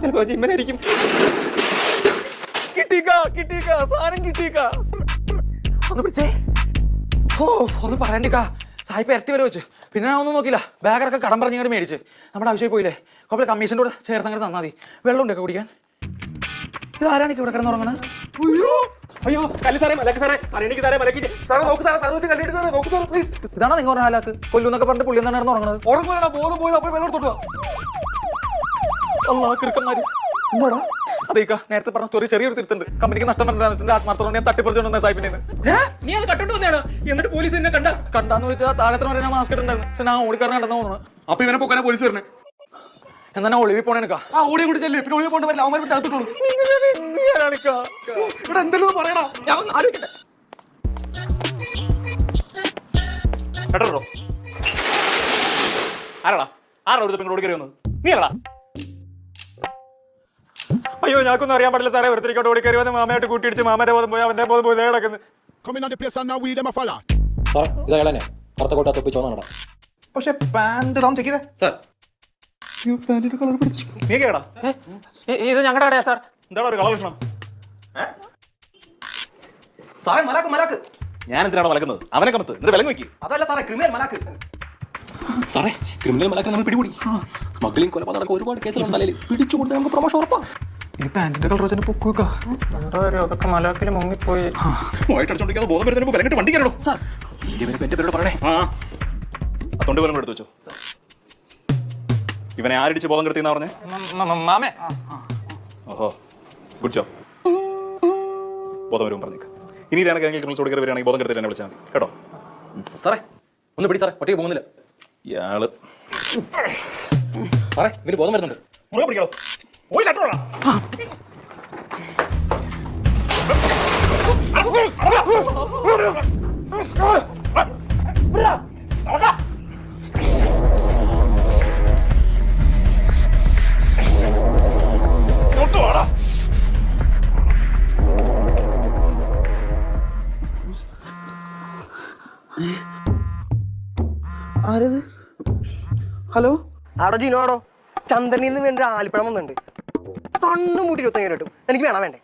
ചിലപ്പോ ജിമ്മനായിരിക്കും. കിട്ടിക്കാ സാധനം കിട്ടിക്കാ. ഒന്ന് പിടിച്ചേ. ഓ ഒന്ന് പറയണ്ടിക്കാ. സായിപ്പ് ഇരട്ടി വരെ വെച്ച്. പിന്നെ ഞാൻ ഒന്നും നോക്കില്ല. ബാഗറൊക്കെ കടം പറഞ്ഞിങ്ങോട്ട് മേടിച്ച് നമ്മുടെ ആവശ്യമായി പോയില്ലേ. അപ്പോൾ കമ്മീഷൻ്റെ കൂടെ ചേർത്തങ്ങോട്ട് തന്നാൽ മതി. വെള്ളം ഉണ്ടൊക്കെ കുടിക്കാൻ. ഇതാരാണ് ഇവിടെ കിടന്നുറങ്ങണത്? അയ്യോ കല്ലി സാറേ മലക്ക് സാറേ എനിക്ക് സാറേ മലക്കിട്ട് സാറേ നോക്ക് സാറേ സാറ് വെച്ച് കല്ലിട്ട് സാറേ നോക്ക് സാറേ പ്ലീസ്. ഇതാണോ നിങ്ങൾ പറഞ്ഞ ഹാലാക്ക്? കൊല്ലൂന്നൊക്കെ പറഞ്ഞിട്ട് പുള്ളി എന്താണ് ഉറങ്ങണത്? ഉറങ്ങുവാ ബോധം പോയത് അപ്പോൾ വെള്ളം തൊട്ടുക. അല്ലാ കിറുക്കന്മാര് എന്താടാ? അതേക്കാ നേരത്തെ പറഞ്ഞ സ്റ്റോറി ചെറിയൊരു തിരുത്തുണ്ട്. കമ്പനിക്ക് നഷ്ടം പറഞ്ഞിട്ട് ആത്മാർത്ഥം ഞാൻ തട്ടിപ്പറിച്ചോണ്ട് വന്ന സാഹിബിനെ. നീ അത് കട്ടോണ്ട് വന്നതാണ്. എന്നിട്ട് പോലീസ് എന്നെ കണ്ടാന്ന് വെച്ചാൽ താഴത്തെ വരെ ഞാൻ മാസ്ക് ഇട്ടുണ്ടായിരുന്നു. പക്ഷെ ഞാൻ ഓടിക്കാരൻ കണ്ടെന്ന് തോന്നുന്നു. അപ്പൊ ഇവനെ പൊക്കാനെ പോലീസ് വരണേ. എന്നാ ഒളിവി പോണേക്കാ. ആ ഓടി കൂടി ചെല്ലേ. പിന്നെ ഒളിവി പോകേണ്ട വരില്ല. അവന്മാർ ചാത്തോളൂ. ഇവിടെ എന്തെങ്കിലും പറയണോ? ഞാൻ ആലോചിക്കട്ടെ. കേട്ടോ ആരാടാ ഒരു പെങ്ങളോട് കയറി വന്നത്? നീ അല്ലടാ? അയ്യോ ഞാക്കൊന്നും അറിയാൻ പാടില്ല സാറേ. ഒരുത്തിരിക്കോട്ട് ഓടി കയറി വന്ന് മാമയായിട്ട് കൂട്ടിയിടിച്ച് മാമന്റെ ബോധം പോയി അവന്റെ ബോധം പോയി കിടക്കുന്നു. പക്ഷെ പാന്റ് താൻ ചെക്ക് ചെയ്തേ സാർ. കളർ പിടിച്ചു. നീ കേടാ? ഇത് ഞങ്ങളുടെ കടയാ സാർ. എന്താണ് ഒരു കളർ ലക്ഷണം? സാറേ മലാക്ക്. ഞാൻ എന്തിനാണ് മലക്കുന്നത്? അവനെ കമത്ത് എന്നിട്ട് വിലങ്ങ് വെക്കും. അതല്ല സാറേ ക്രിമിനൽ മലാക്ക്. സാറേ ക്രിമിനൽ മലാക്ക് നമ്മൾ പിടികൂടി. സ്മഗ്ലിംഗ് കൊലപാതകം നടക്കുക ഒരുപാട് കേസുകളുണ്ടല്ലേ. പിടിച്ചു കൊടുത്ത് നമുക്ക് പ്രൊമോഷൻ ഉറപ്പാണ്. ഈ പാന്റിന്റെ കളർ വെച്ചാൽ പൊക്കുക. അതൊക്കെ മലാക്കിൽ മുങ്ങിപ്പോയി. വൈകിട്ടടിച്ചോണ്ടിരിക്കാതെ ബോധം വരുന്നതിന് വിലങ്ങിട്ട് വണ്ടി കയറണോ സാർ? എന്റെ പേരോട് പറയണേ. ആ തൊണ്ടി പോലും എടുത്തു വെച്ചോ. ഇവനെ ആരടിച്ച് ബോധം കെടുത്തിന്നാ പറഞ്ഞേ? മാമേ. ഓഹോ കുടിച്ചോ. ബോധം വരും പറഞ്ഞേക്കാം. ഇനി ഇതാണ് ക്രിമിനൽസ് ഓടി കയറി വരികയാണെങ്കിൽ ബോധം കെടുത്തിട്ട് എന്നെ വിളിച്ചാൽ മതി കേട്ടോ. സാറേ ഒന്ന് പിടി സാറേ. ഒറ്റയ്ക്ക് പോകുന്നില്ല ഇയാള്. സാറേ ഇവര് ബോധം വരുന്നുണ്ട്. മുറുകെ പിടിക്കണോ? പോയി ചട്ടോളാം. ആരത്? ഹലോ ആടോ ജിനോടോ ചന്ദ്രനിൽ നിന്ന് വേണ്ട ആലിപ്പഴം വന്നിട്ടുണ്ട്. കണ്ണും മൂട്ടി 25 കിട്ടും. എനിക്ക് വേണം വേണ്ടേ?